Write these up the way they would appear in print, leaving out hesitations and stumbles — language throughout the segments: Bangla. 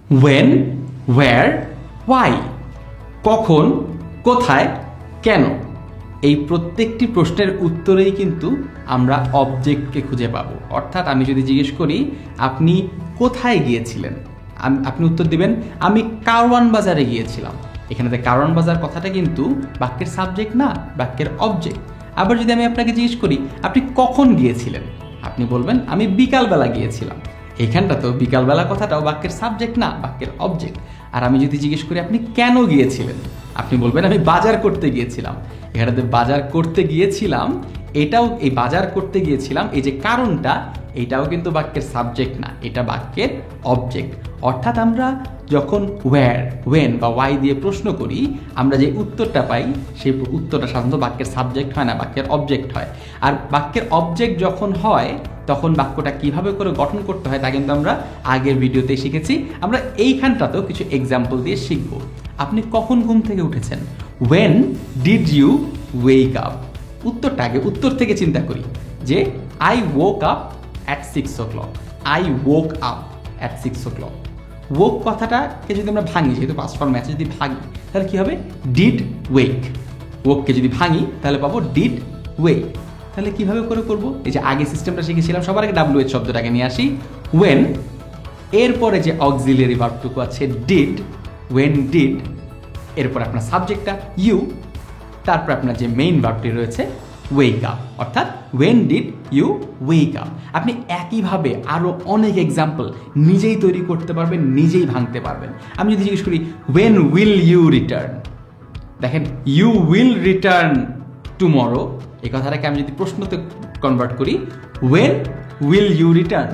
when, where, why, কখন, কোথায়, কেন। এই প্রত্যেকটি প্রশ্নের উত্তরেই কিন্তু আমরা অবজেক্টকে খুঁজে পাবো। অর্থাৎ আমি যদি জিজ্ঞেস করি আপনি কোথায় গিয়েছিলেন, আপনি উত্তর দিবেন আমি কারওয়ান বাজারে গিয়েছিলাম। এখানে কারওয়ান বাজার কথাটা কিন্তু বাক্যের সাবজেক্ট না, বাক্যের অবজেক্ট। আবার যদি আমি আপনাকে জিজ্ঞেস করি আপনি কখন গিয়েছিলেন, আপনি বলবেন আমি বিকালবেলা গিয়েছিলাম। এইখানটা তো বিকালবেলা কথাটাও বাক্যের সাবজেক্ট না, বাক্যের অবজেক্ট। আর আমি যদি জিজ্ঞেস করি আপনি কেন গিয়েছিলেন, আপনি বলবেন আমি বাজার করতে গিয়েছিলাম। এখানে বাজার করতে গিয়েছিলাম, এটাও এই বাজার করতে গিয়েছিলাম এই যে কারণটা, এটাও কিন্তু বাক্যের সাবজেক্ট না, এটা বাক্যের অবজেক্ট। অর্থাৎ আমরা যখন ওয়্যার, ওয়েন বা ওয়াই দিয়ে প্রশ্ন করি, আমরা যে উত্তরটা পাই সেই উত্তরটা সাধারণত বাক্যের সাবজেক্ট হয় না, বাক্যের অবজেক্ট হয়। আর বাক্যের অবজেক্ট যখন হয় তখন বাক্যটা কিভাবে করে গঠন করতে হয় তা কিন্তু আমরা আগের ভিডিওতে শিখেছি। আমরা এইখানটাতেও কিছু এক্সাম্পল দিয়ে শিখব। আপনি কখন ঘুম থেকে উঠেছেন? When did you wake up? উত্তরটা আগে উত্তর থেকে চিন্তা করি যে I woke up at 6 o'clock. I woke up at 6 o'clock. woke কথাটাকে যদি আমরা ভাঙি, যেহেতু পাস্ট ফর্ম ম্যাচে যদি ভাঙি তাহলে কি হবে? did wake. woke-কে যদি ভাঙি তাহলে পাবো did wake. তাহলে কিভাবে করে করব? এই যে আগে সিস্টেমটা শিখেছিলাম, সবার আগে WH শব্দটাকে নিয়ে আসি। when, এরপরে যে অক্সিলিয়ারি ভার্বটুকু আছে did, when did, এরপর আপনার সাবজেক্টটা ইউ, তারপর আপনার যে মেইন ভার্বটি রয়েছে ওয়েক আপ, অর্থাৎ when did you wake up. আপনি একইভাবে আরও অনেক এক্সাম্পল নিজেই তৈরি করতে পারবেন, নিজেই ভাঙতে পারবেন। আমি যদি জিজ্ঞেস করি ওয়েন উইল ইউ রিটার্ন, দেখেন ইউ উইল রিটার্ন টুমরো, এই কথাটাকে আমি যদি প্রশ্নতে কনভার্ট করি when will you return.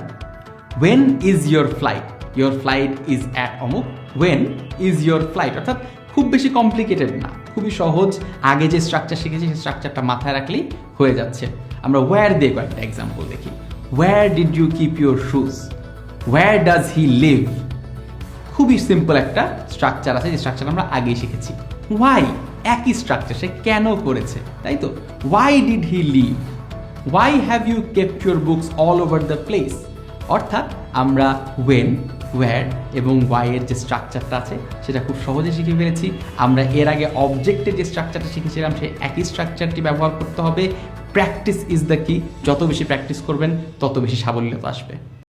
When is your flight, your flight is at অমুক। ওয়েন ইজ ইয়োর ফ্লাইট, অর্থাৎ খুব বেশি কমপ্লিকেটেড না, খুবই সহজ। আগে যে স্ট্রাকচার শিখেছি সেই স্ট্রাকচারটা মাথায় রাখলেই হয়ে যাচ্ছে। আমরা ওয়্যার দিয়ে কয়েকটা এক্সাম্পল দেখি। Where did you keep your shoes, where does he live. খুবই সিম্পল একটা স্ট্রাকচার আছে, যে স্ট্রাকচার আমরা আগেই শিখেছি। ওয়াই, একই স্ট্রাকচার, সে কেন করেছে, তাই তো। Why did he live, why have you kept your books all over the place. অর্থাৎ আমরা ওয়েন, ওয়্যার এবং ওয়াই এর যে স্ট্রাকচারটা আছে সেটা খুব সহজে শিখে ফেলেছি। আমরা এর আগে অবজেক্টের যে স্ট্রাকচারটা শিখেছিলাম সেই একই স্ট্রাকচারটি ব্যবহার করতে হবে। প্র্যাকটিস ইজ দ্য কি, যত বেশি প্র্যাকটিস করবেন তত বেশি সাবল্যতা আসবে।